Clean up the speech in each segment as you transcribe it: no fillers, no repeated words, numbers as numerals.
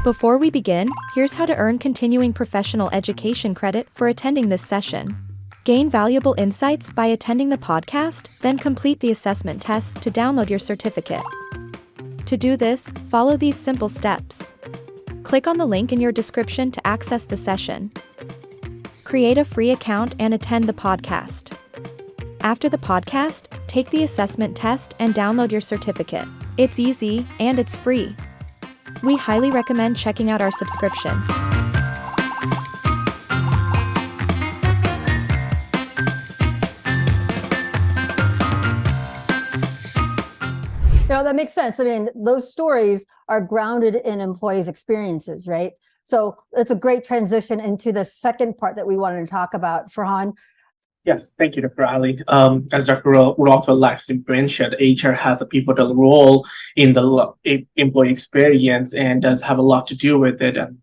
Before we begin, here's how to earn continuing professional education credit for attending this session. Gain valuable insights by attending the podcast, then complete the assessment test to download your certificate. To do this, follow these simple steps. Click on the link in your description to access the session. Create a free account and attend the podcast. After the podcast, take the assessment test and download your certificate. It's easy, and it's free. We highly recommend checking out our subscription. That makes sense. I mean, those stories are grounded in employees' experiences, right? So it's a great transition into the second part that we wanted to talk about. Farhan. Yes, thank you, Dr. Ali. As Dr. Rothwell last mentioned, HR has a pivotal role in the employee experience and does have a lot to do with it. And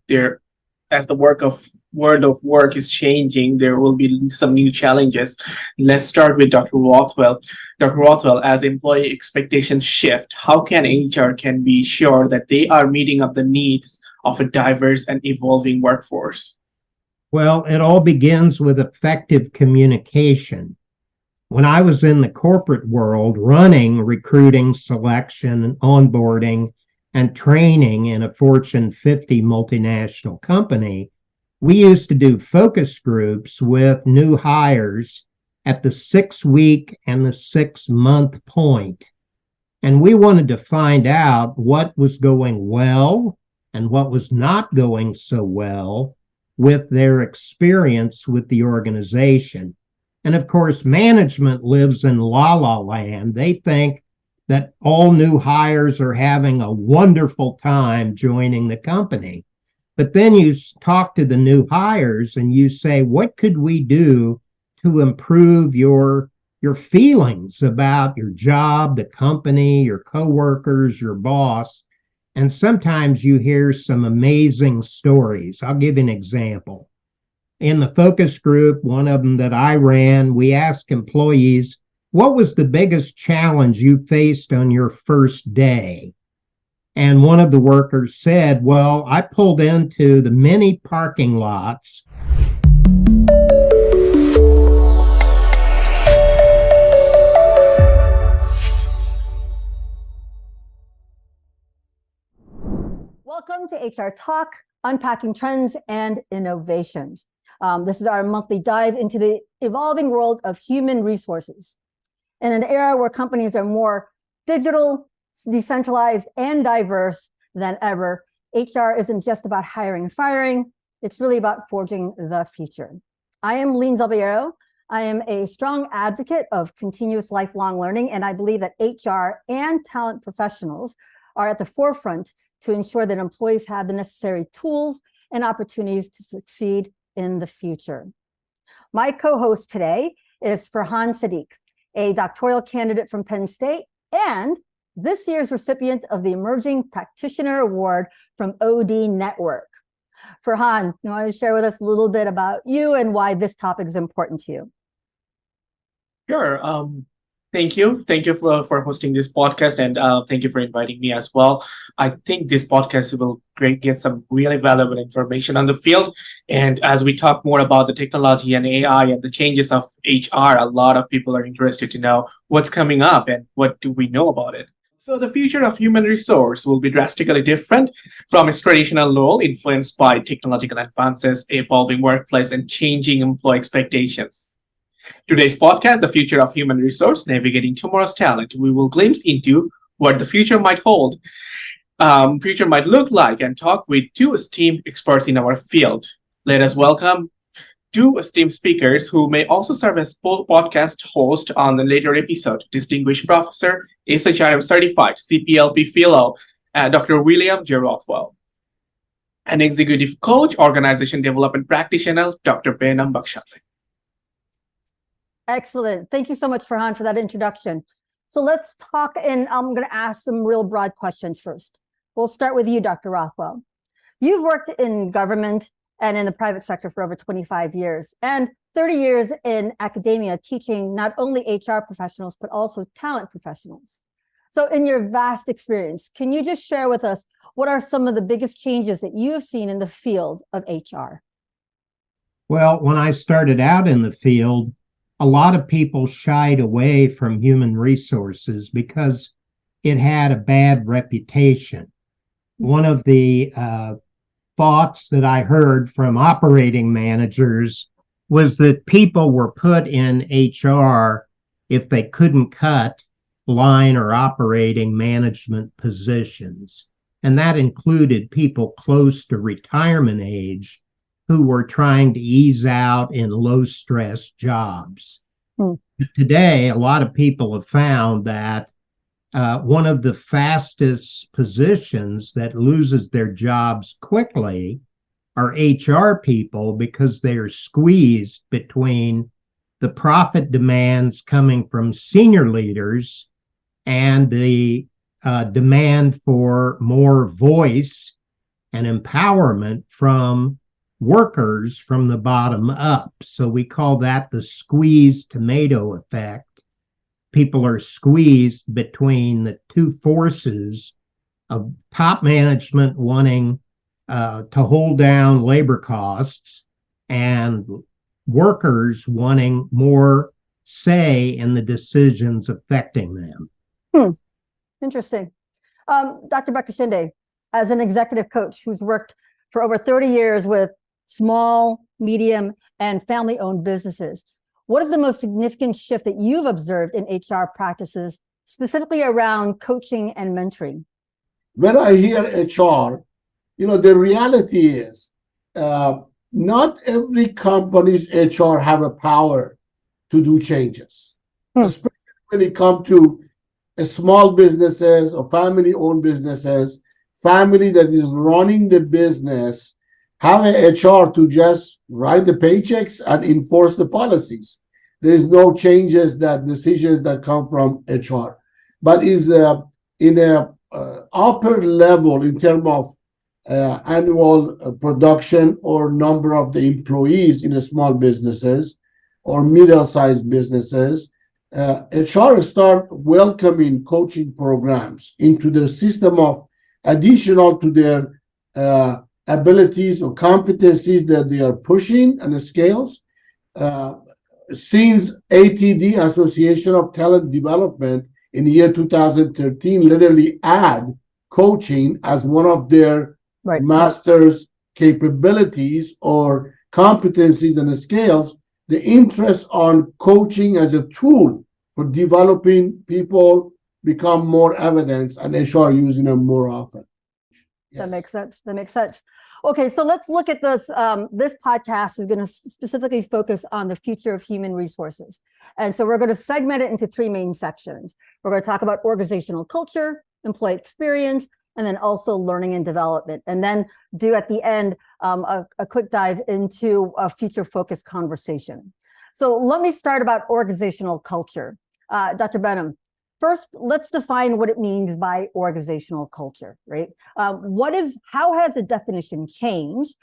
as the world of work is changing, there will be some new challenges. Let's start with Dr. Rothwell. Dr. Rothwell, as employee expectations shift, how can HR can be sure that they are meeting up the needs of a diverse and evolving workforce? Well, it all begins with effective communication. When I was in the corporate world running recruiting, selection, and onboarding and training in a Fortune 50 multinational company, we used to do focus groups with new hires at the 6-week and the 6-month point. And we wanted to find out what was going well and what was not going so well with their experience with the organization. And of course, management lives in la-la land. They think that all new hires are having a wonderful time joining the company. But then you talk to the new hires and you say, what could we do to improve your feelings about your job, the company, your coworkers, your boss? And sometimes you hear some amazing stories. I'll give you an example. In the focus group, one of them that I ran, we asked employees, what was the biggest challenge you faced on your first day? And one of the workers said, well, I pulled into the many parking lots. Welcome to HR Talk, Unpacking Trends and Innovations. This is our monthly dive into the evolving world of human resources. In an era where companies are more digital, decentralized, and diverse than ever, HR isn't just about hiring and firing, it's really about forging the future. I am Aileen Zaballero. I am a strong advocate of continuous lifelong learning, and I believe that HR and talent professionals are at the forefront to ensure that employees have the necessary tools and opportunities to succeed in the future. My co-host today is Farhan Sadique, a doctoral candidate from Penn State and this year's recipient of the Emerging Practitioner Award from OD Network. Farhan, you want to share with us a little bit about you and why this topic is important to you? Sure. Thank you. Thank you for hosting this podcast, and thank you for inviting me as well. I think this podcast will get some really valuable information on the field. And as we talk more about the technology and AI and the changes of HR, a lot of people are interested to know what's coming up and what do we know about it. So the future of human resource will be drastically different from its traditional role, influenced by technological advances, evolving workplace, and changing employee expectations. Today's podcast, The Future of Human Resource, Navigating Tomorrow's Talent, we will glimpse into what the future might hold, future might look like, and talk with two esteemed experts in our field. Let us welcome two esteemed speakers who may also serve as podcast host on the later episode. Distinguished Professor, SHRM certified CPLP Fellow, Dr. William Rothwell, and Executive Coach, Organization Development Practitioner, Dr. Behnam Bakhshandeh. Excellent. Thank you so much, Farhan, for that introduction. So let's talk, and I'm going to ask some real broad questions first. We'll start with you, Dr. Rothwell. You've worked in government and in the private sector for over 25 years. And 30 years in academia teaching not only HR professionals, but also talent professionals. So in your vast experience, can you just share with us what are some of the biggest changes that you have seen in the field of HR? Well, when I started out in the field, a lot of people shied away from human resources because it had a bad reputation. One of the thoughts that I heard from operating managers was that people were put in HR if they couldn't cut line or operating management positions. And that included people close to retirement age who were trying to ease out in low-stress jobs. Today, a lot of people have found that one of the fastest positions that loses their jobs quickly are HR people because they are squeezed between the profit demands coming from senior leaders and the demand for more voice and empowerment from workers from the bottom up. So we call that the squeezed tomato effect. People are squeezed between the two forces of top management wanting to hold down labor costs and workers wanting more say in the decisions affecting them. Interesting. Dr. Bakhshandeh, as an executive coach who's worked for over 30 years with small, medium, and family-owned businesses, what is the most significant shift that you've observed in HR practices, specifically around coaching and mentoring? When I hear HR, the reality is not every company's HR have a power to do changes, especially when it comes to small businesses or family-owned businesses, family that is running the business, have an HR to just write the paychecks and enforce the policies. There is no decisions that come from HR, but is in a upper level in terms of annual production or number of the employees in the small businesses or middle-sized businesses. HR start welcoming coaching programs into the system of additional to their abilities or competencies that they are pushing and the scales. Since ATD, Association of Talent Development, in the year 2013, literally add coaching as one of their master's capabilities or competencies and the scales, the interest on coaching as a tool for developing people become more evidence, and HR using them more often. Yes. That makes sense. Okay, so let's look at this. This podcast is going to specifically focus on the future of human resources. And so we're going to segment it into three main sections. We're going to talk about organizational culture, employee experience, and then also learning and development. And then do at the end a quick dive into a future focused conversation. So let me start about organizational culture. Dr. Behnam, first, let's define what it means by organizational culture, right? How has the definition changed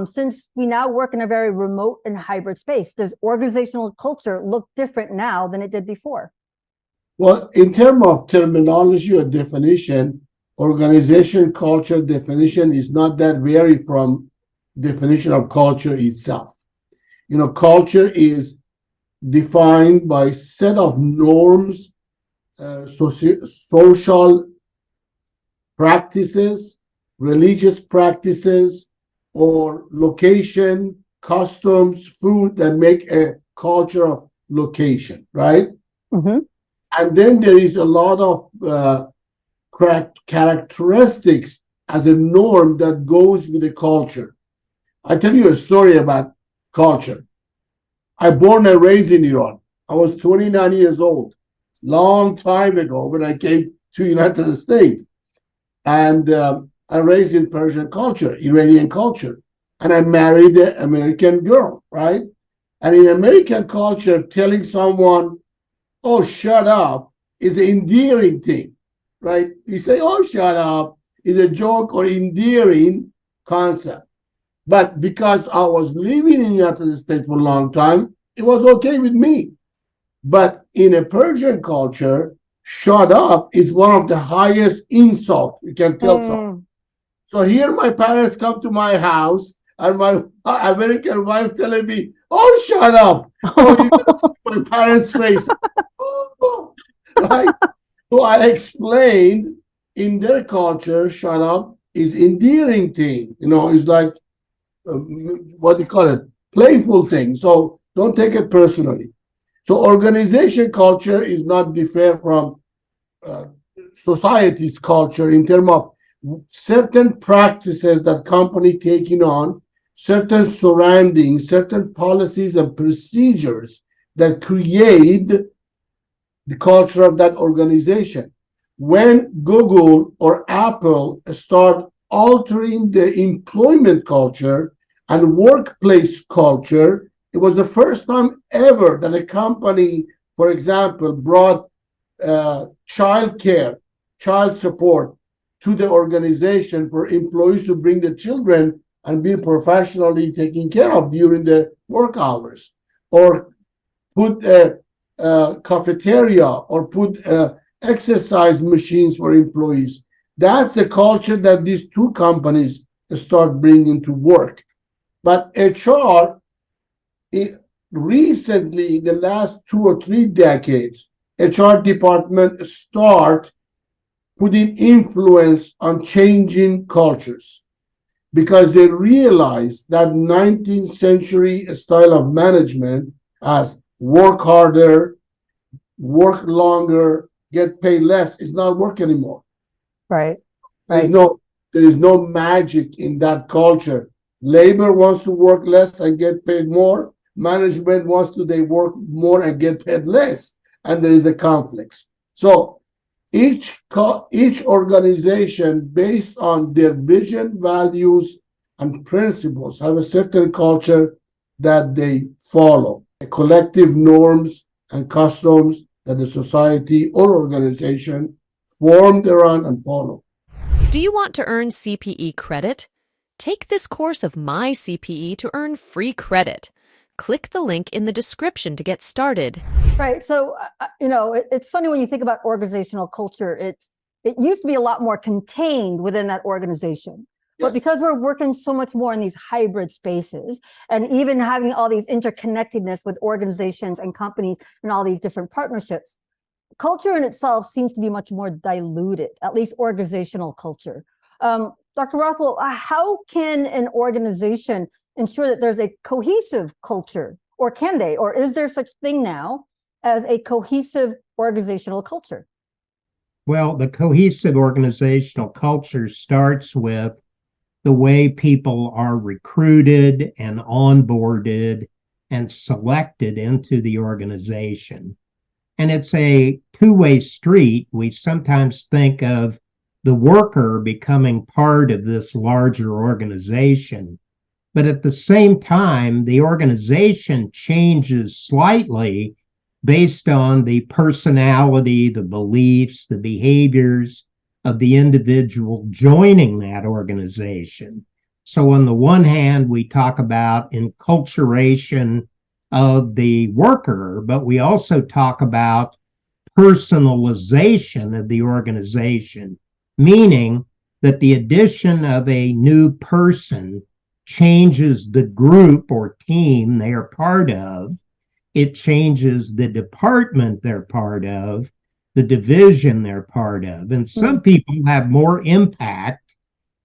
since we now work in a very remote and hybrid space? Does organizational culture look different now than it did before? Well, in terms of terminology or definition, organization culture definition is not that vary from definition of culture itself. Culture is defined by set of norms, social practices, religious practices, or location, customs, food that make a culture of location, right? Mm-hmm. And then there is a lot of characteristics as a norm that goes with the culture. I tell you a story about culture. I born and raised in Iran. I was 29 years old, long time ago when I came to United States. And I raised in Persian culture, Iranian culture. And I married an American girl, right? And in American culture, telling someone, oh, shut up, is an endearing thing, right? You say, oh, shut up, is a joke or endearing concept. But because I was living in the United States for a long time, it was okay with me. But in a Persian culture, shut up is one of the highest insults you can tell someone. So here my parents come to my house and my American wife telling me, oh, shut up. Oh, you can see my parents' face. Right? So I explained in their culture, shut up is endearing thing. You know, it's like, what do you call it? Playful thing. So don't take it personally. So organization culture is not different from society's culture in terms of certain practices that company taking on, certain surroundings, certain policies and procedures that create the culture of that organization. When Google or Apple start altering the employment culture and workplace culture, it was the first time ever that a company, for example, brought child care, child support to the organization for employees to bring the children and be professionally taken care of during the work hours, or put a cafeteria, or put exercise machines for employees. That's the culture that these two companies start bringing to work. But HR, recently, in the last 2 or 3 decades, HR department start putting influence on changing cultures, because they realize that 19th century style of management as work harder, work longer, get paid less is not work anymore. Right. There is no magic in that culture. Labor wants to work less and get paid more. Management wants to they work more and get paid less, and there is a conflict. So each organization, based on their vision, values, and principles, have a certain culture that they follow, collective norms and customs that the society or organization formed around and follow. Do you want to earn CPE credit? Take this course of My CPE to earn free credit. Click the link in the description to get started. Right. So, it's funny when you think about organizational culture. It used to be a lot more contained within that organization. But because we're working so much more in these hybrid spaces, and even having all these interconnectedness with organizations and companies and all these different partnerships, culture in itself seems to be much more diluted, at least organizational culture. Dr. Rothwell, how can an organization ensure that there's a cohesive culture, or can they, or is there such thing now as a cohesive organizational culture? Well, the cohesive organizational culture starts with the way people are recruited and onboarded and selected into the organization. And it's a two-way street. We sometimes think of the worker becoming part of this larger organization. But at the same time, the organization changes slightly based on the personality, the beliefs, the behaviors of the individual joining that organization. So on the one hand, we talk about enculturation of the worker, but we also talk about personalization of the organization, meaning that the addition of a new person changes the group or team they are part of. It changes the department they're part of, the division they're part of. And some people have more impact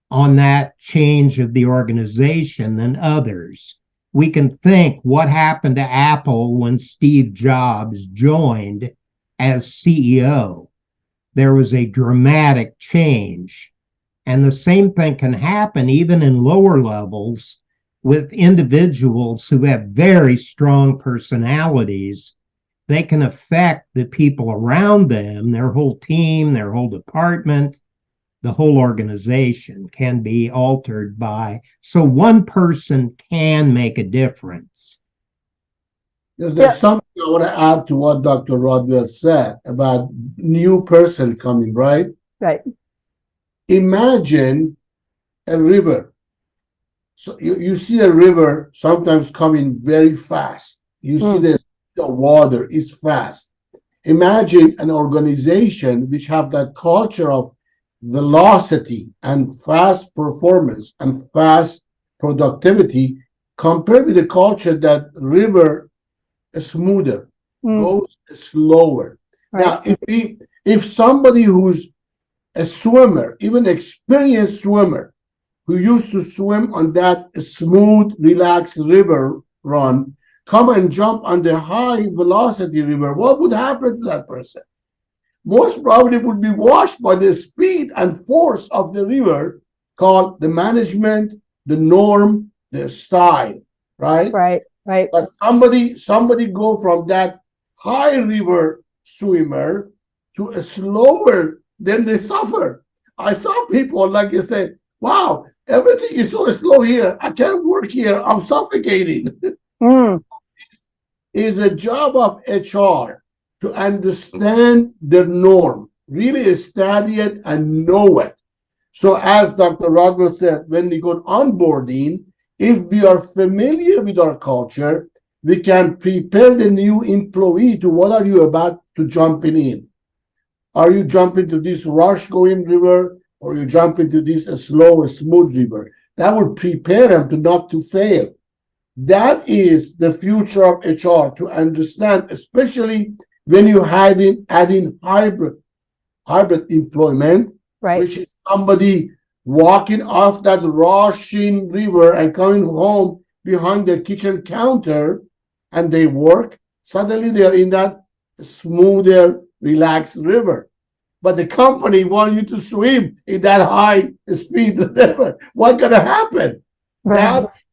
on that change of the organization than others. We can think what happened to Apple when Steve Jobs joined as CEO. There was a dramatic change. And the same thing can happen even in lower levels with individuals who have very strong personalities. They can affect the people around them, their whole team, their whole department, the whole organization can be altered by. So one person can make a difference. There's something I want to add to what Dr. Rothwell said about new person coming, right? Right. Imagine a river. So you see a river sometimes coming very fast, You see the water is fast. Imagine an organization which have that culture of velocity and fast performance and fast productivity compared with the culture that river is smoother, goes slower. Now, if somebody who's a swimmer, even experienced swimmer, who used to swim on that smooth, relaxed river run, come and jump on the high velocity river, what would happen to that person? Most probably would be washed by the speed and force of the river, called the management, the norm, the style, right? Right. But somebody go from that high river swimmer to a slower, then they suffer. I saw people, like you said, wow, everything is so slow here. I can't work here. I'm suffocating. It's a job of HR to understand the norm, really study it and know it. So as Dr. Rothwell said, when we go onboarding, if we are familiar with our culture, we can prepare the new employee to what are you about to jump in. Are you jumping to this rush going river, or you jump into this slow, smooth river? That would prepare them to not to fail. That is the future of HR, to understand, especially when you adding hybrid employment, which is somebody walking off that rushing river and coming home behind their kitchen counter, and they work. Suddenly they are in that smoother, relaxed river. But the company wants you to swim in that high speed river. What's going to happen?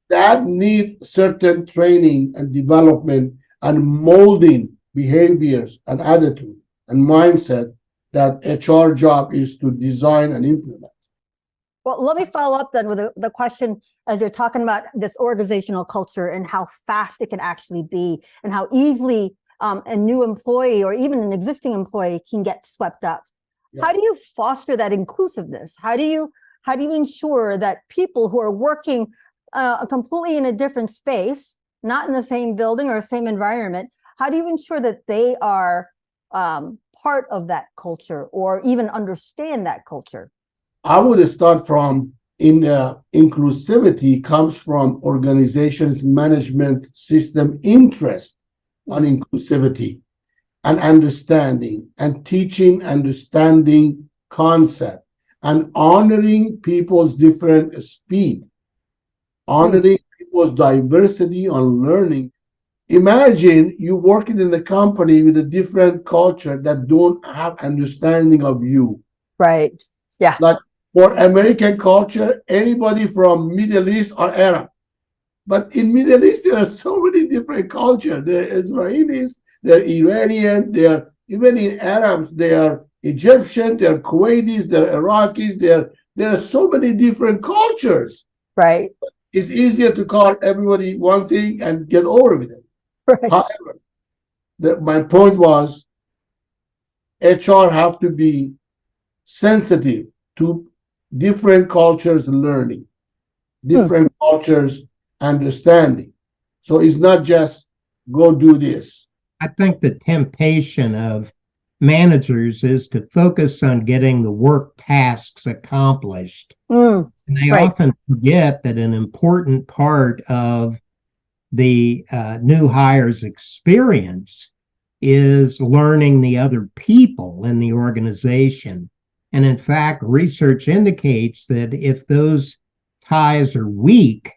That needs certain training and development and molding behaviors and attitude and mindset that HR job is to design and implement. Well, let me follow up then with the question, as you're talking about this organizational culture and how fast it can actually be and how easily a new employee or even an existing employee can get swept up. Yeah. How do you foster that inclusiveness? How do you ensure that people who are working completely in a different space, not in the same building or same environment, how do you ensure that they are part of that culture or even understand that culture? I would start from inclusivity comes from organizations' management system interest on inclusivity and understanding and teaching, understanding concept and honoring people's different speed, honoring people's diversity on learning. Imagine you working in a company with a different culture that don't have understanding of you. Right. Yeah. Like for American culture, anybody from Middle East or Arab. But in Middle East, there are so many different cultures. There are Israelis, they're Iranian, they're even in Arabs, they are Egyptian, they're Kuwaitis, they're Iraqis, there are so many different cultures. Right. It's easier to call everybody one thing and get over with it. Right. However, my point was HR have to be sensitive to different cultures learning, different cultures understanding. So it's not just go do this. I think the temptation of managers is to focus on getting the work tasks accomplished. And they often forget that an important part of the new hire's experience is learning the other people in the organization. And in fact, research indicates that if those ties are weak,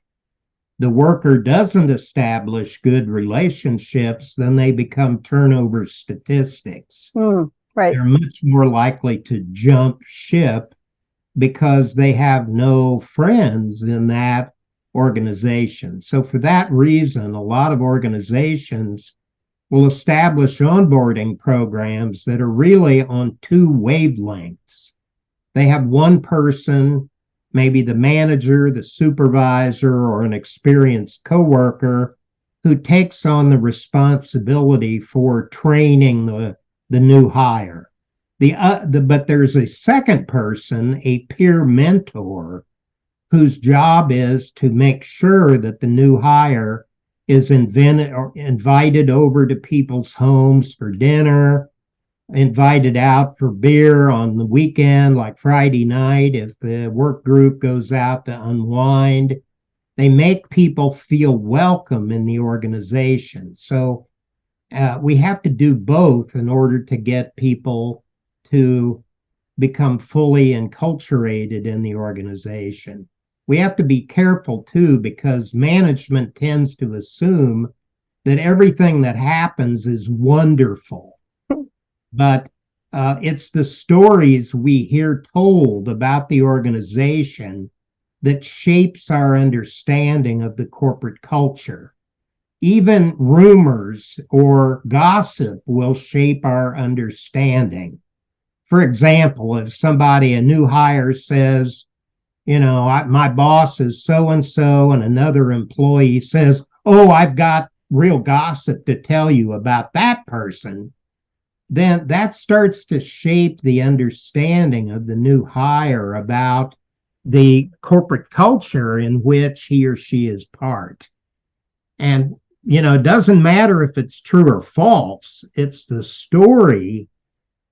the worker doesn't establish good relationships, then they become turnover statistics. Right. They're much more likely to jump ship because they have no friends in that organization. So for that reason, a lot of organizations will establish onboarding programs that are really on two wavelengths. They have one person, maybe the manager, the supervisor, or an experienced coworker who takes on the responsibility for training the new hire. But there's a second person, a peer mentor, whose job is to make sure that the new hire is invited over to people's homes for dinner, invited out for beer on the weekend, like Friday night, if the work group goes out to unwind. They make people feel welcome in the organization. So we have to do both in order to get people to become fully enculturated in the organization. We have to be careful too, because management tends to assume that everything that happens is wonderful. But it's the stories we hear told about the organization that shapes our understanding of the corporate culture. Even rumors or gossip will shape our understanding. For example, if a new hire says, my boss is so-and-so, and another employee says, oh, I've got real gossip to tell you about that person, then that starts to shape the understanding of the new hire about the corporate culture in which he or she is part. And, it doesn't matter if it's true or false. It's the story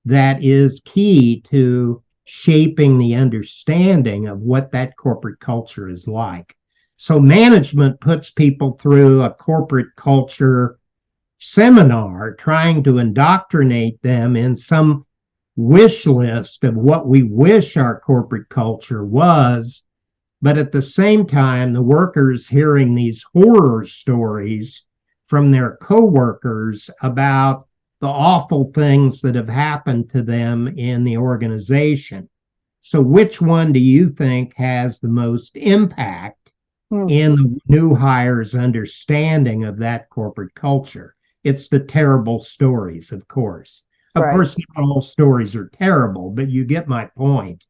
that is key to shaping the understanding of what that corporate culture is like. So management puts people through a corporate culture seminar, trying to indoctrinate them in some wish list of what we wish our corporate culture was. But at the same time, the workers hearing these horror stories from their coworkers about the awful things that have happened to them in the organization. So which one do you think has the most impact in the new hire's understanding of that corporate culture? It's the terrible stories, of course. Of course, not all stories are terrible, but you get my point.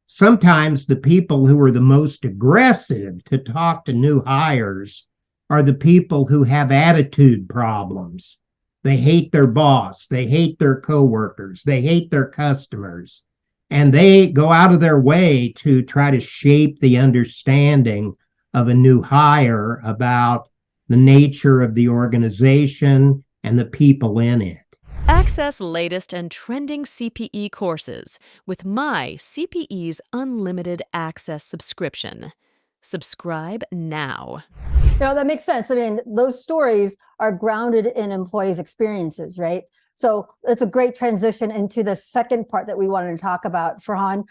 Sometimes the people who are the most aggressive to talk to new hires are the people who have attitude problems. They hate their boss, they hate their coworkers, they hate their customers, and they go out of their way to try to shape the understanding of a new hire about the nature of the organization and the people in it. Access latest and trending CPE courses with my CPE's Unlimited Access subscription. Subscribe now. That makes sense. I mean, those stories are grounded in employees' experiences, right? So it's a great transition into the second part that we wanted to talk about. Farhan?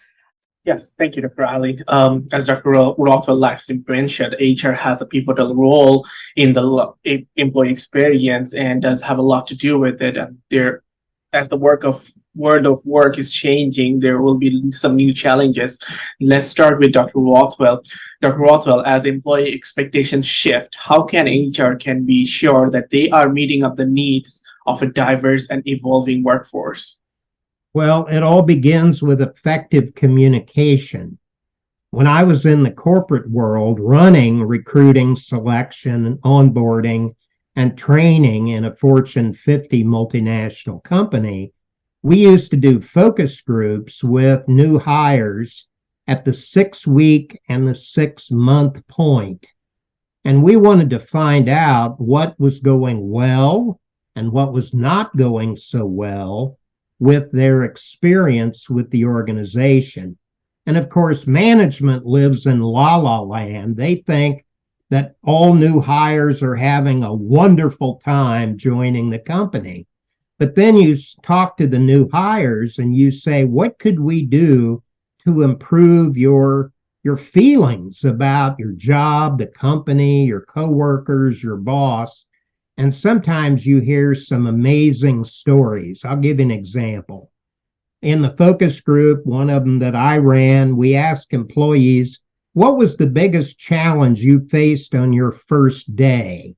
Yes, thank you, Dr. Aileen. As Dr. Rothwell lastly mentioned, HR has a pivotal role in the employee experience and does have a lot to do with it. And as the world of work is changing, there will be some new challenges. Let's start with Dr. Rothwell. Dr. Rothwell, as employee expectations shift, how can HR be sure that they are meeting up the needs of a diverse and evolving workforce? Well, it all begins with effective communication. When I was in the corporate world running recruiting, selection, onboarding, and training in a Fortune 50 multinational company, we used to do focus groups with new hires at the 6-week and the 6-month point. And we wanted to find out what was going well and what was not going so well with their experience with the organization. And of course, management lives in la-la land. They think that all new hires are having a wonderful time joining the company. But then you talk to the new hires and you say, what could we do to improve your feelings about your job, the company, your coworkers, your boss? And sometimes you hear some amazing stories. I'll give you an example. In the focus group, one of them that I ran, we asked employees, what was the biggest challenge you faced on your first day?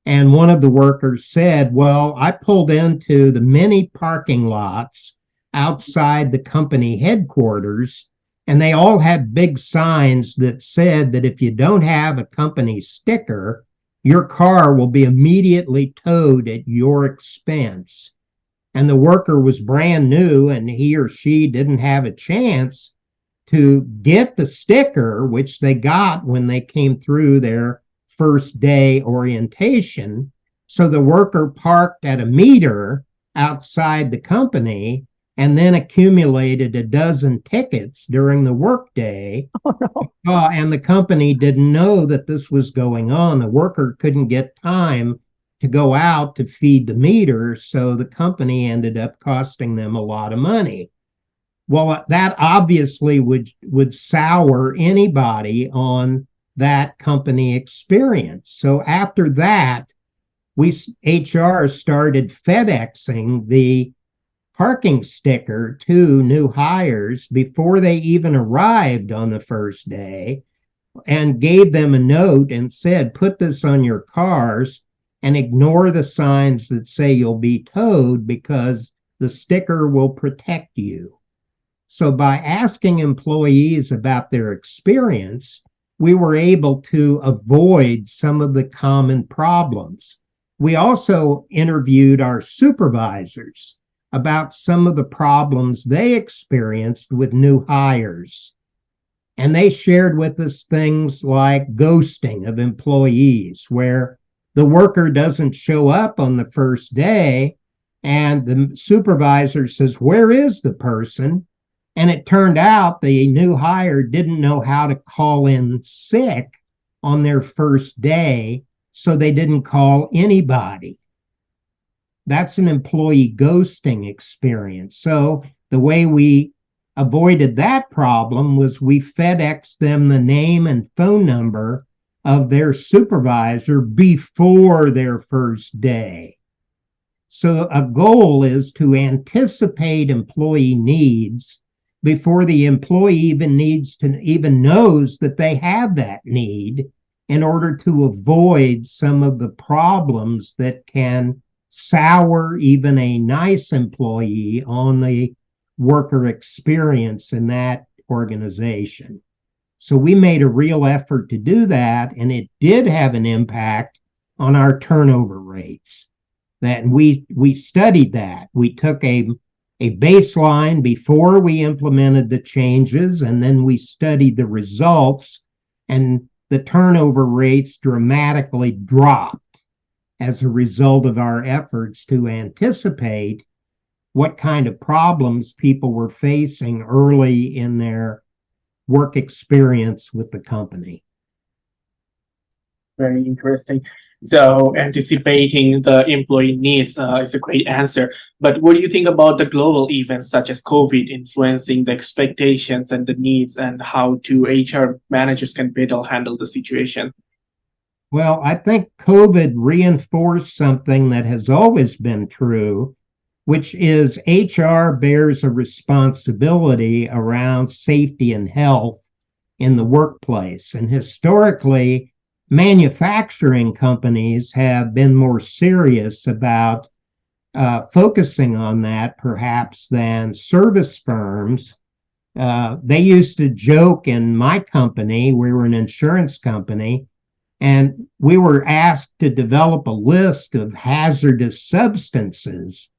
And one of the workers said, well, I pulled into the many parking lots outside the company headquarters, and they all had big signs that said that if you don't have a company sticker, your car will be immediately towed at your expense. And the worker was brand new, and he or she didn't have a chance to get the sticker, which they got when they came through their first day orientation. So the worker parked at a meter outside the company and then accumulated a dozen tickets during the workday. Oh, no. And the company didn't know that this was going on. The worker couldn't get time to go out to feed the meter, so the company ended up costing them a lot of money. Well, that obviously would sour anybody on that company experience. So after that, HR started FedExing the parking sticker to new hires before they even arrived on the first day, and gave them a note and said, put this on your cars and ignore the signs that say you'll be towed because the sticker will protect you. So by asking employees about their experience, we were able to avoid some of the common problems. We also interviewed our supervisors about some of the problems they experienced with new hires. And they shared with us things like ghosting of employees, where the worker doesn't show up on the first day and the supervisor says, where is the person? And it turned out the new hire didn't know how to call in sick on their first day, so they didn't call anybody. That's an employee ghosting experience. So the way we avoided that problem was we FedExed them the name and phone number of their supervisor before their first day. So a goal is to anticipate employee needs before the employee even knows that they have that need, in order to avoid some of the problems that can sour even a nice employee on the worker experience in that organization. So we made a real effort to do that, and it did have an impact on our turnover rates. That we studied that. We took a baseline before we implemented the changes, and then we studied the results, and the turnover rates dramatically dropped as a result of our efforts to anticipate what kind of problems people were facing early in their work experience with the company. Very interesting. So anticipating the employee needs is a great answer. But what do you think about the global events such as COVID influencing the expectations and the needs, and how HR managers can better handle the situation? Well, I think COVID reinforced something that has always been true, which is HR bears a responsibility around safety and health in the workplace. And historically, manufacturing companies have been more serious about focusing on that, perhaps, than service firms. They used to joke in my company, we were an insurance company, and we were asked to develop a list of hazardous substances.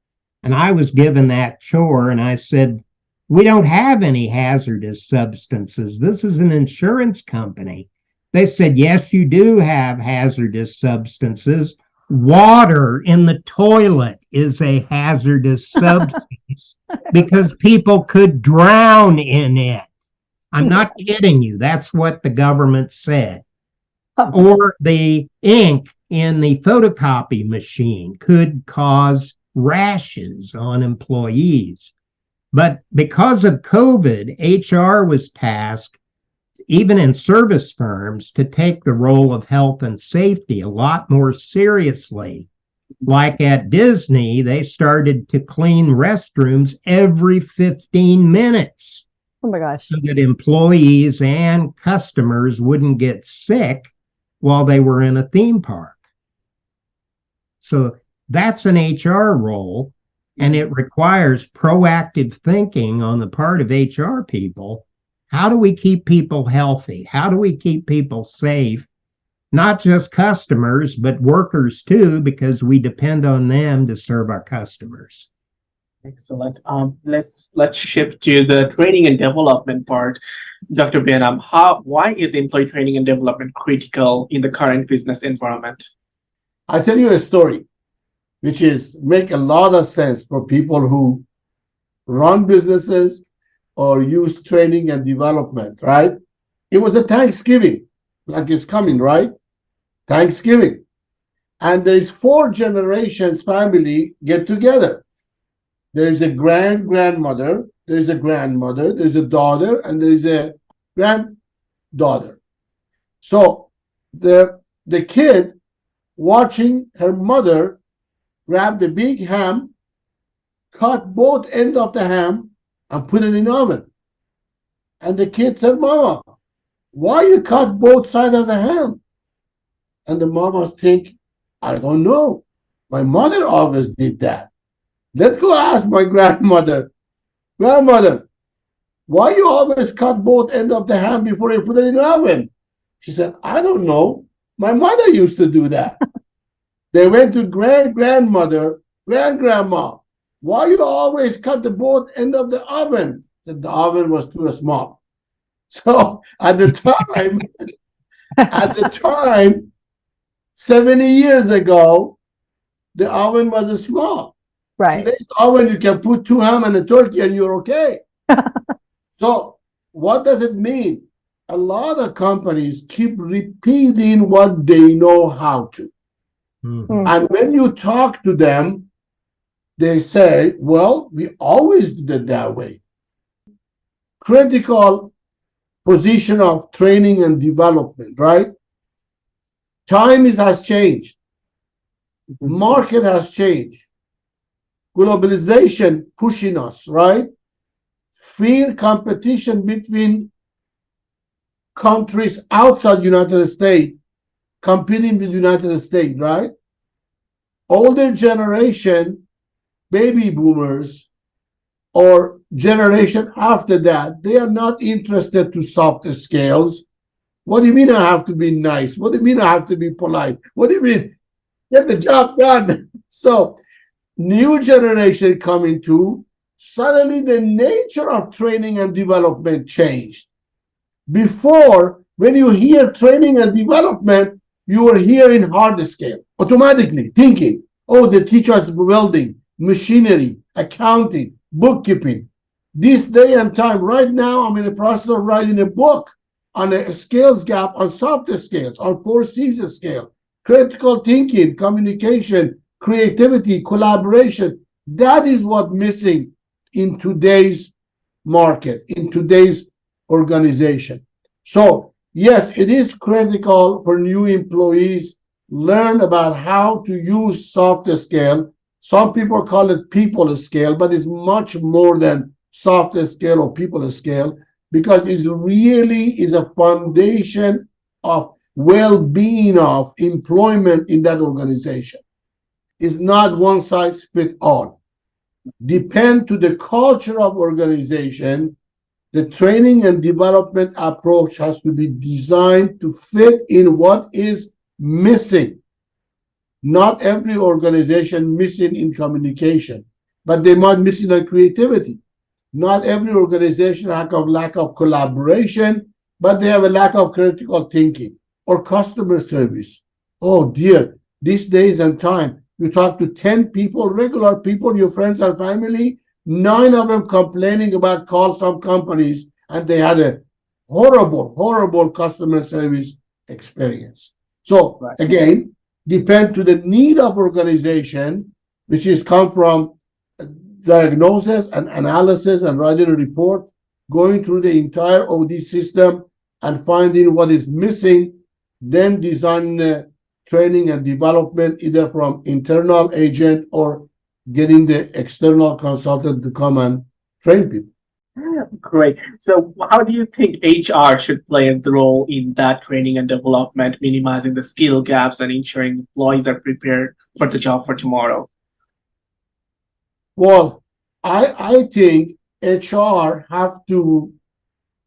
And I was given that chore, and I said, we don't have any hazardous substances. This is an insurance company. They said, yes, you do have hazardous substances. Water in the toilet is a hazardous substance because people could drown in it. I'm not kidding you. That's what the government said. Or the ink in the photocopy machine could cause rashes on employees. But because of COVID, HR was tasked, even in service firms, to take the role of health and safety a lot more seriously. Like at Disney, they started to clean restrooms every 15 minutes. Oh my gosh. So that employees and customers wouldn't get sick while they were in a theme park. So that's an HR role, and it requires proactive thinking on the part of HR people. How do we keep people healthy? How do we keep people safe? Not just customers, but workers too, because we depend on them to serve our customers. Excellent. Let's shift to the training and development part. Dr. Behnam, why is the employee training and development critical in the current business environment? I tell you a story, which is make a lot of sense for people who run businesses or use training and development, right? It was a Thanksgiving, like it's coming, right? Thanksgiving. And there's 4 generations family get together. There's a grandmother, there's a grandmother, there's a daughter, and there's a granddaughter. So the kid watching her mother grab the big ham, cut both ends of the ham, and put it in the oven. And the kid said, Mama, why you cut both sides of the ham? And the mama think, I don't know. My mother always did that. Let's go ask my grandmother. Grandmother, why you always cut both ends of the ham before you put it in the oven? She said, I don't know. My mother used to do that. They went to grandmother, grandma. Why you always cut the both end of the oven? Said the oven was too small. So at the time, 70 years ago, the oven was small. Right. Today's oven, you can put 2 ham and a turkey and you're okay. So what does it mean? A lot of companies keep repeating what they know how to. Mhm. And when you talk to them, they say, well, we always did it that way. Critical position of training and development, right? Time has changed. Market has changed. Globalization pushing us, right? Fair competition between countries outside United States competing with United States, right? Older generation, baby boomers, or generation after that, they are not interested to soft skills. What do you mean I have to be nice? What do you mean I have to be polite? What do you mean? Get the job done. So new generation coming to, suddenly the nature of training and development changed. Before, when you hear training and development, you were hearing hard scale, automatically thinking, oh, they teach us welding, machinery, accounting, bookkeeping. This day and time, right now, I'm in the process of writing a book on a scales gap, on soft skills, on 4 C's scale, critical thinking, communication, creativity, collaboration. That is what's missing in today's market, in today's organization. So yes, it is critical for new employees learn about how to use soft skill. Some people call it people scale, but it's much more than soft skill or people scale, because it really is a foundation of well-being of employment in that organization. It's not one size fits all. Depend to the culture of organization. The training and development approach has to be designed to fit in what is missing. Not every organization missing in communication, but they might missing in creativity. Not every organization have lack of collaboration, but they have a lack of critical thinking or customer service. Oh dear, these days and time, you talk to 10 people, regular people, your friends and family, 9 of them complaining about call some companies, and they had a horrible customer service experience. So again, depend to the need of organization, which is come from diagnosis and analysis and writing a report, going through the entire OD system and finding what is missing, then designing training and development either from internal agent or getting the external consultant to come and train people. Great. So how do you think HR should play the role in that training and development, minimizing the skill gaps and ensuring employees are prepared for the job for tomorrow? Well, I think HR have to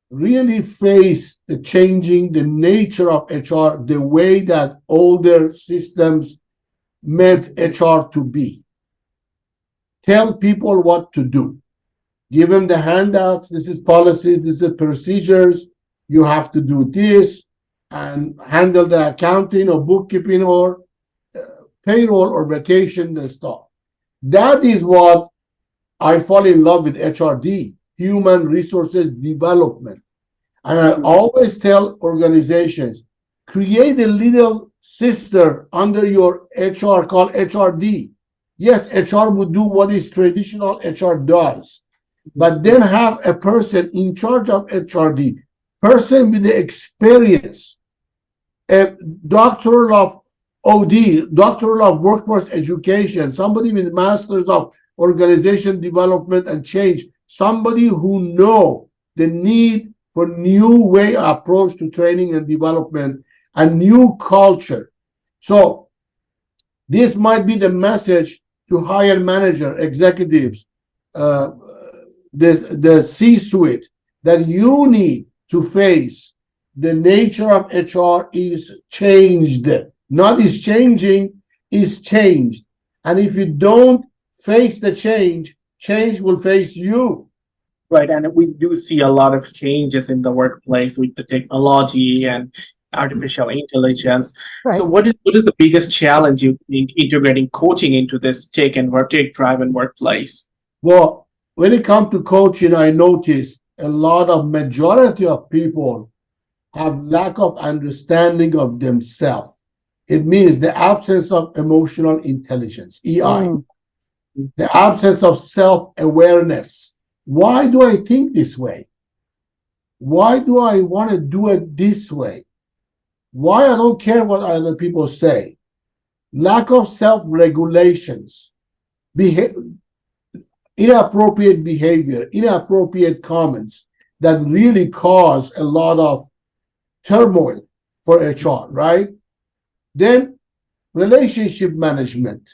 really face the changing the nature of HR, the way that older systems meant HR to be. Tell people what to do. Give them the handouts. This is policies. This is procedures. you have to do this and handle the accounting or bookkeeping or payroll or vacation and stuff. That is what I fall in love with HRD, Human Resources Development. And I always tell organizations, create a little sister under your HR called HRD. Yes, HR would do what is traditional HR does, but then have a person in charge of HRD, person with the experience, a doctoral of OD, doctoral of workforce education, somebody with masters of organization development and change, somebody who know the need for new way approach to training and development and new culture. So this might be the message to higher manager, executives, the C-suite, that you need to face the nature of HR is changed. Not is changing, is changed. And if you don't face the change, change will face you. Right, and we do see a lot of changes in the workplace with the technology and artificial intelligence. Right. So what is the biggest challenge you think integrating coaching into this tech-driven workplace? Well, when it comes to coaching, I noticed a lot of majority of people have lack of understanding of themselves. It means the absence of emotional intelligence, EI, the absence of self-awareness. Why do I think this way? Why do I want to do it this way? Why I don't care what other people say? Lack of self-regulations, inappropriate behavior, inappropriate comments that really cause a lot of turmoil for HR, right? Then relationship management.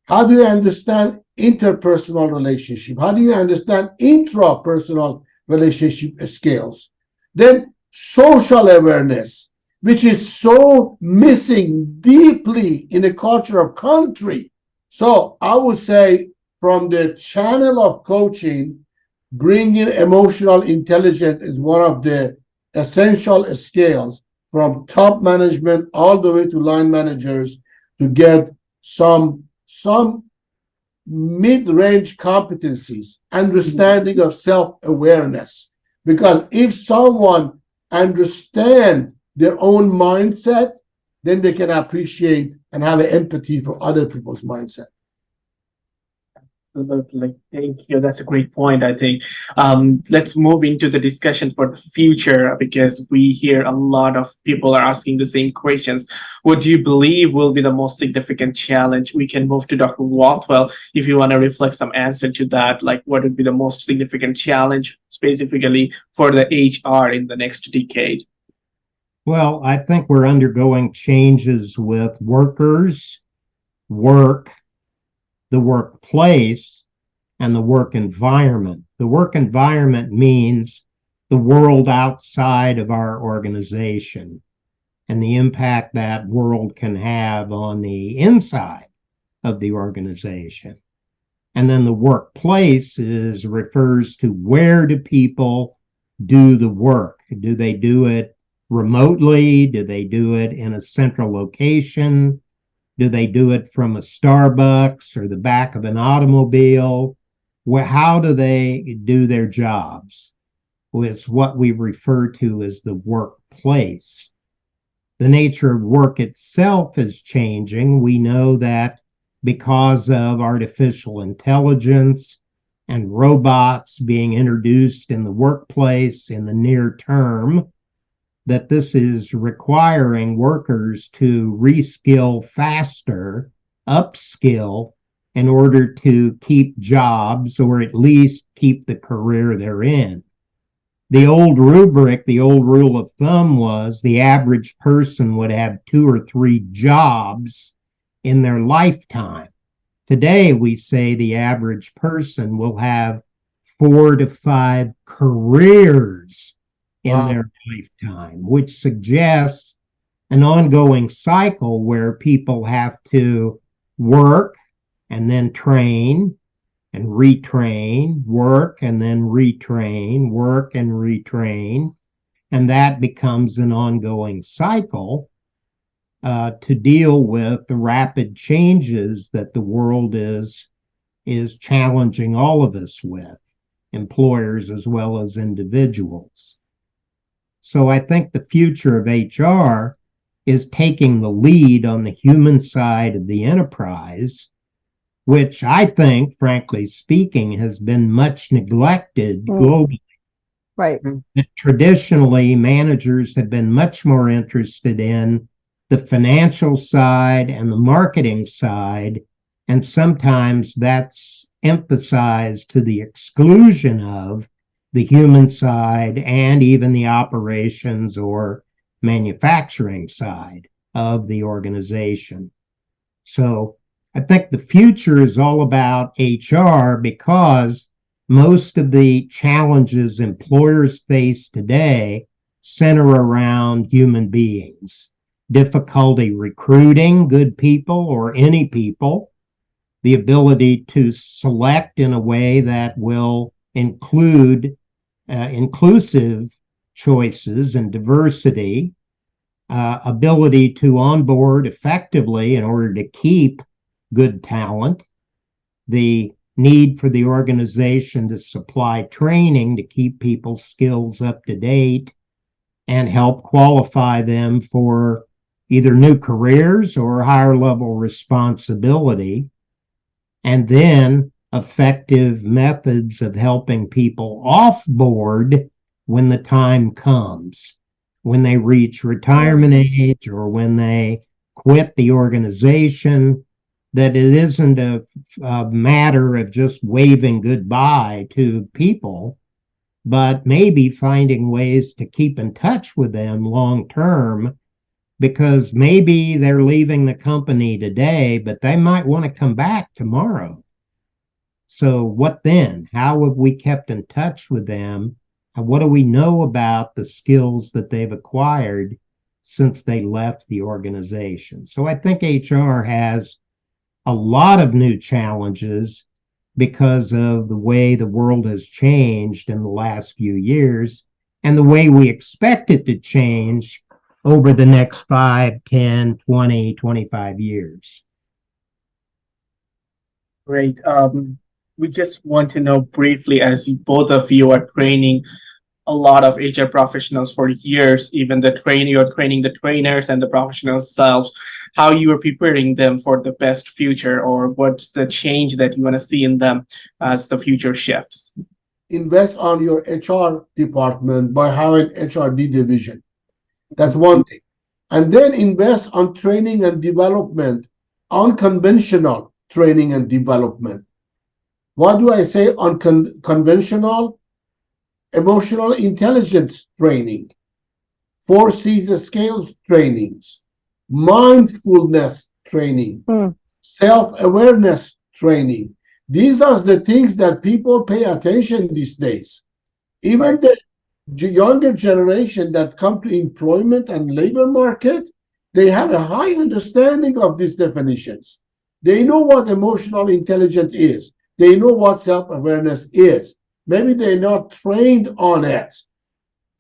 How do you understand interpersonal relationship? How do you understand intrapersonal relationship skills? Then social awareness, which is so missing deeply in the culture of country. So I would say from the channel of coaching, bringing emotional intelligence is one of the essential skills from top management all the way to line managers to get some mid-range competencies, understanding of self-awareness. Because if someone understands their own mindset, then they can appreciate and have an empathy for other people's mindset. Absolutely. Thank you. That's a great point, I think. Let's move into the discussion for the future, because we hear a lot of people are asking the same questions. What do you believe will be the most significant challenge? We can move to Dr. Rothwell if you want to reflect some answer to that. Like, what would be the most significant challenge specifically for the HR in the next decade? Well, I think we're undergoing changes with workers, work, the workplace, and the work environment. The work environment means the world outside of our organization and the impact that world can have on the inside of the organization. And then the workplace refers to where do people do the work? Do they do it remotely? Do they do it in a central location? Do they do it from a Starbucks or the back of an automobile? How do they do their jobs? Well, it's what we refer to as the workplace. The nature of work itself is changing. We know that because of artificial intelligence and robots being introduced in the workplace in the near term, that this is requiring workers to reskill faster, upskill, in order to keep jobs or at least keep the career they're in. The old rubric, the old rule of thumb was the average person would have 2 or 3 jobs in their lifetime. Today, we say the average person will have 4 to 5 careers in their lifetime, which suggests an ongoing cycle where people have to work and then train and retrain, work and then retrain, work and retrain. And that becomes an ongoing cycle to deal with the rapid changes that the world is challenging all of us with, employers as well as individuals. So I think the future of HR is taking the lead on the human side of the enterprise, which I think, frankly speaking, has been much neglected globally. Right. That traditionally, managers have been much more interested in the financial side and the marketing side, and sometimes that's emphasized to the exclusion of the human side and even the operations or manufacturing side of the organization. So I think the future is all about HR because most of the challenges employers face today center around human beings. Difficulty recruiting good people or any people, the ability to select in a way that will include inclusive choices and diversity, ability to onboard effectively in order to keep good talent, the need for the organization to supply training to keep people's skills up to date and help qualify them for either new careers or higher level responsibility, and then effective methods of helping people off board when the time comes, when they reach retirement age or when they quit the organization, that it isn't a matter of just waving goodbye to people, but maybe finding ways to keep in touch with them long term, because maybe they're leaving the company today, but they might want to come back tomorrow. So what then? How have we kept in touch with them? What do we know about the skills that they've acquired since they left the organization? So I think HR has a lot of new challenges because of the way the world has changed in the last few years and the way we expect it to change over the next 5, 10, 20, 25 years. Great. We just want to know briefly, as both of you are training a lot of HR professionals for years, even you're training the trainers and the professionals themselves, how you are preparing them for the best future, or what's the change that you want to see in them as the future shifts? Invest on your HR department by having HRD division. That's one thing. And then invest on training and development, unconventional training and development. What do I say on conventional? Emotional intelligence training, 4 C's scales trainings, mindfulness training, self-awareness training. These are the things that people pay attention these days. Even the younger generation that come to employment and labor market, they have a high understanding of these definitions. They know what emotional intelligence is. They know what self-awareness is. Maybe they're not trained on it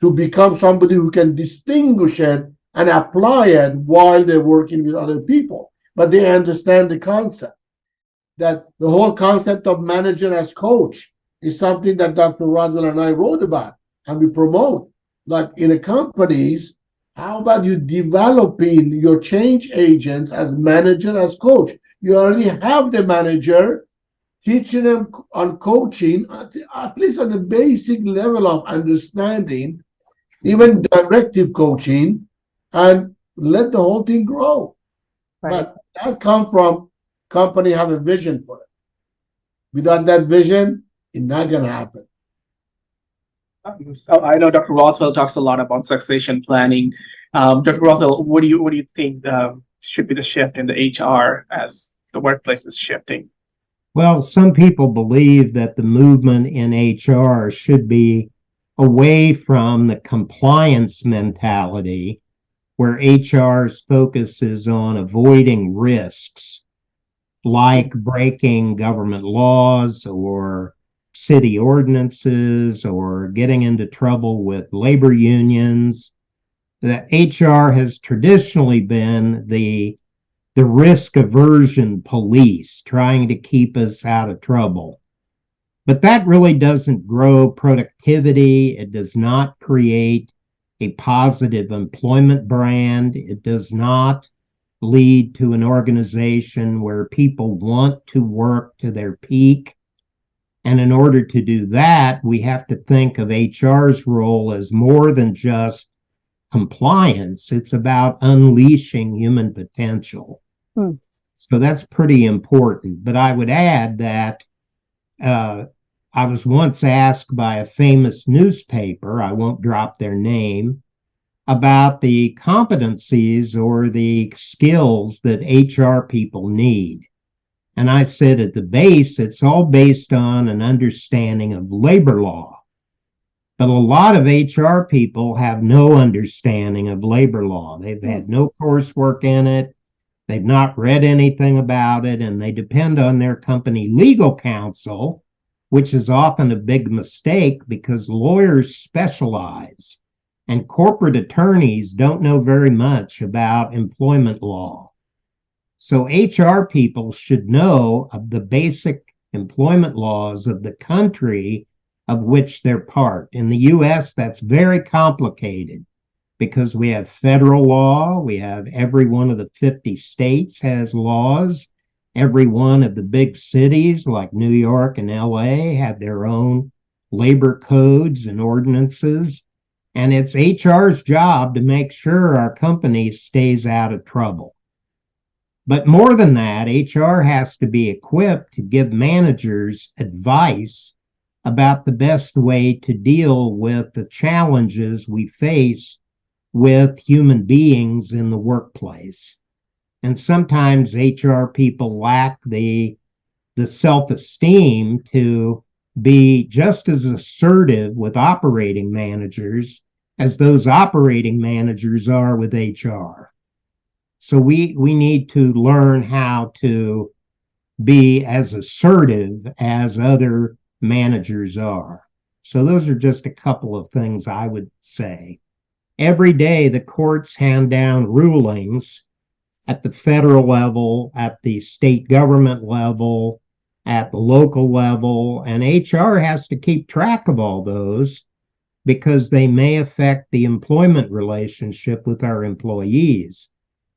to become somebody who can distinguish it and apply it while they're working with other people. But they understand the concept. That the whole concept of manager as coach is something that Dr. Rothwell and I wrote about and we promote. Like in the companies, how about you developing your change agents as manager as coach? You already have the manager, teaching them on coaching, at least at the basic level of understanding, even directive coaching, and let the whole thing grow. Right. But that comes from company have a vision for it. Without that vision, it's not going to happen. So I know Dr. Rothwell talks a lot about succession planning. Dr. Rothwell, what do you think should be the shift in the HR as the workplace is shifting? Well, some people believe that the movement in HR should be away from the compliance mentality, where HR's focus is on avoiding risks like breaking government laws or city ordinances or getting into trouble with labor unions. The HR has traditionally been the risk aversion police, trying to keep us out of trouble. But that really doesn't grow productivity. It does not create a positive employment brand. It does not lead to an organization where people want to work to their peak. And in order to do that, we have to think of HR's role as more than just compliance. It's about unleashing human potential. So that's pretty important. But I would add that I was once asked by a famous newspaper, I won't drop their name, about the competencies or the skills that HR people need. And I said at the base, it's all based on an understanding of labor law. But a lot of HR people have no understanding of labor law. They've had no coursework in it. They've not read anything about it, and they depend on their company legal counsel, which is often a big mistake because lawyers specialize and corporate attorneys don't know very much about employment law. So HR people should know of the basic employment laws of the country of which they're part. In the US, that's very complicated because we have federal law, we have every one of the 50 states has laws. Every one of the big cities like New York and LA have their own labor codes and ordinances. And it's HR's job to make sure our company stays out of trouble. But more than that, HR has to be equipped to give managers advice about the best way to deal with the challenges we face with human beings in the workplace. And sometimes HR people lack the self-esteem to be just as assertive with operating managers as those operating managers are with HR. So we need to learn how to be as assertive as other managers are. So those are just a couple of things I would say. Every day the courts hand down rulings at the federal level, at the state government level, at the local level, and HR has to keep track of all those because they may affect the employment relationship with our employees.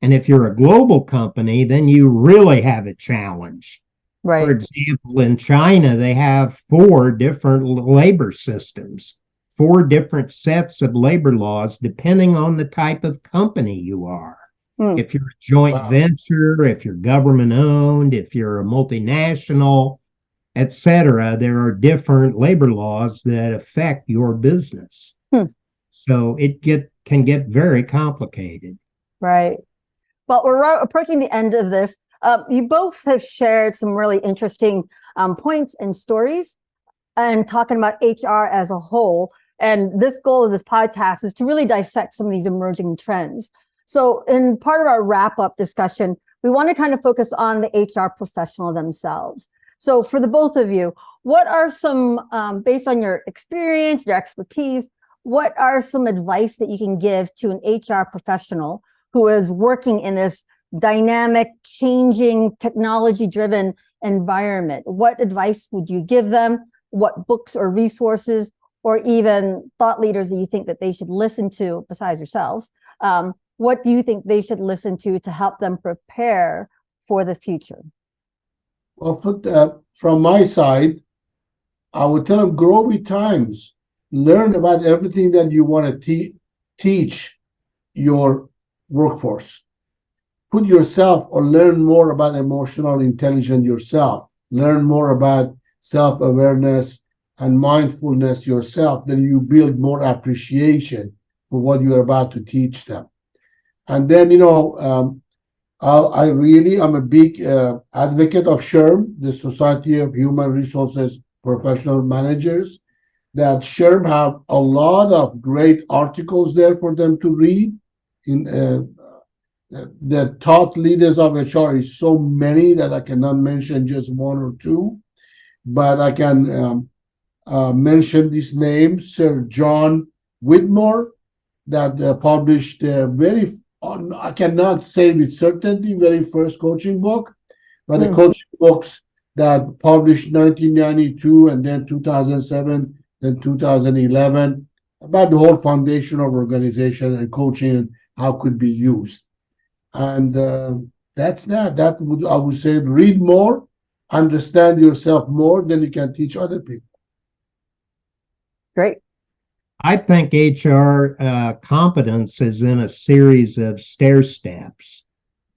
And if you're a global company, then you really have a challenge. Right. For example, in China, they have 4 different labor systems, 4 different sets of labor laws, depending on the type of company you are. If you're a joint venture, if you're government owned, if you're a multinational, etc., there are different labor laws that affect your business. So it can get very complicated. Right. Well, we're approaching the end of this. You both have shared some really interesting points and stories and talking about HR as a whole. And this goal of this podcast is to really dissect some of these emerging trends. So in part of our wrap-up discussion, we want to kind of focus on the HR professional themselves. So for the both of you, what are some, based on your experience, your expertise, what are some advice that you can give to an HR professional who is working in this dynamic, changing, technology-driven environment? What advice would you give them? What books or resources or even thought leaders that you think that they should listen to besides yourselves? What do you think they should listen to help them prepare for the future? Well, from my side, I would tell them grow with times. Learn about everything that you want to teach your workforce. Put yourself or learn more about emotional intelligence yourself. Learn more about self-awareness and mindfulness yourself. Then you build more appreciation for what you're about to teach them. And then, I really am a big advocate of SHRM, the Society of Human Resources Professional Managers. That SHRM have a lot of great articles there for them to read. In the thought leaders of HR is so many that I cannot mention just 1 or 2, but I can mention this name, Sir John Whitmore, that published I cannot say with certainty, very first coaching book, but the coaching books that published 1992 and then 2007, then 2011, about the whole foundation of organization and coaching and how it could be used. And that's that. That would, I would say, read more, understand yourself more, then you can teach other people. Great. I think HR competence is in a series of stair steps.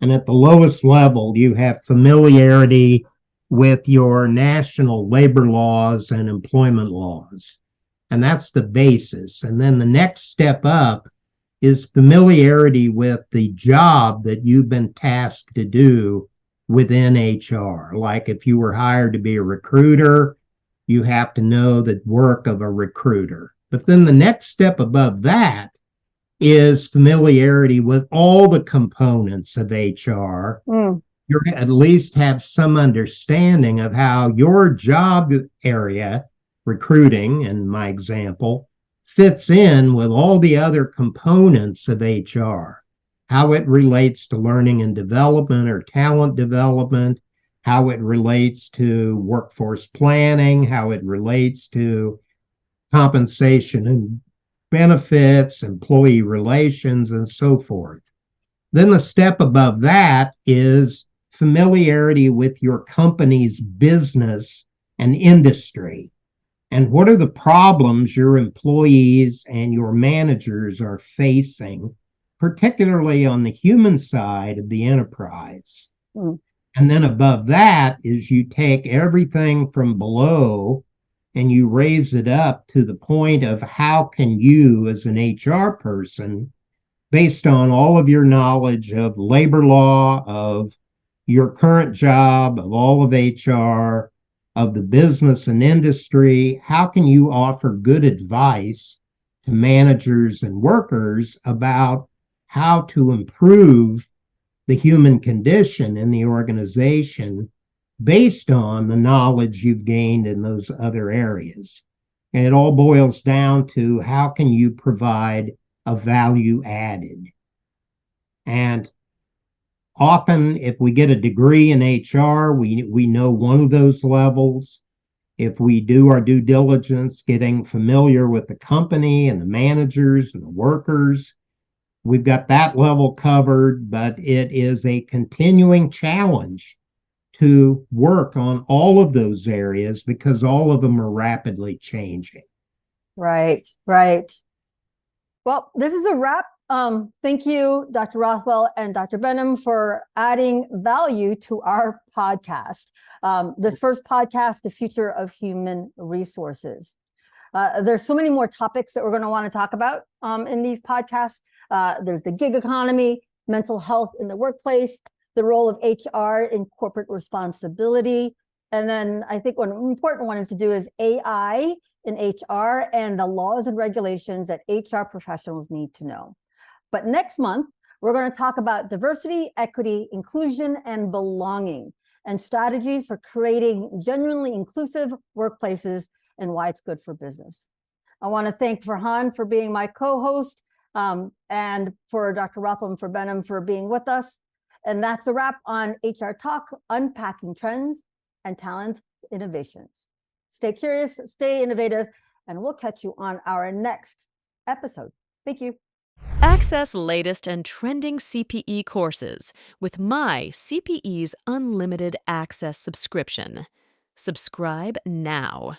And at the lowest level, you have familiarity with your national labor laws and employment laws. And that's the basis. And then the next step up is familiarity with the job that you've been tasked to do within HR. Like if you were hired to be a recruiter, you have to know the work of a recruiter. But then the next step above that is familiarity with all the components of HR. You at least have some understanding of how your job area, recruiting in my example, fits in with all the other components of HR, how it relates to learning and development or talent development, how it relates to workforce planning, how it relates to compensation and benefits, employee relations, and so forth. Then the step above that is familiarity with your company's business and industry. And what are the problems your employees and your managers are facing, particularly on the human side of the enterprise? And then above that is you take everything from below and you raise it up to the point of how can you as an HR person, based on all of your knowledge of labor law, of your current job, of all of HR, of the business and industry, how can you offer good advice to managers and workers about how to improve the human condition in the organization based on the knowledge you've gained in those other areas? And it all boils down to how can you provide a value added? And often, if we get a degree in HR, we know one of those levels. If we do our due diligence, getting familiar with the company and the managers and the workers, we've got that level covered, but it is a continuing challenge to work on all of those areas because all of them are rapidly changing. Right. Well, this is a wrap. Thank you, Dr. Rothwell and Dr. Behnam, for adding value to our podcast. This first podcast, The Future of Human Resources. There's so many more topics that we're going to want to talk about in these podcasts. There's the gig economy, mental health in the workplace, the role of HR in corporate responsibility. And then I think one important one is to do is AI in HR and the laws and regulations that HR professionals need to know. But next month, we're going to talk about diversity, equity, inclusion, and belonging, and strategies for creating genuinely inclusive workplaces and why it's good for business. I want to thank Farhan for being my co-host, and for Dr. Rothwell and for Behnam for being with us. And that's a wrap on HR Talk, Unpacking Trends and Talent Innovations. Stay curious, stay innovative, and we'll catch you on our next episode. Thank you. Access latest and trending CPE courses with my CPE's Unlimited Access subscription. Subscribe now.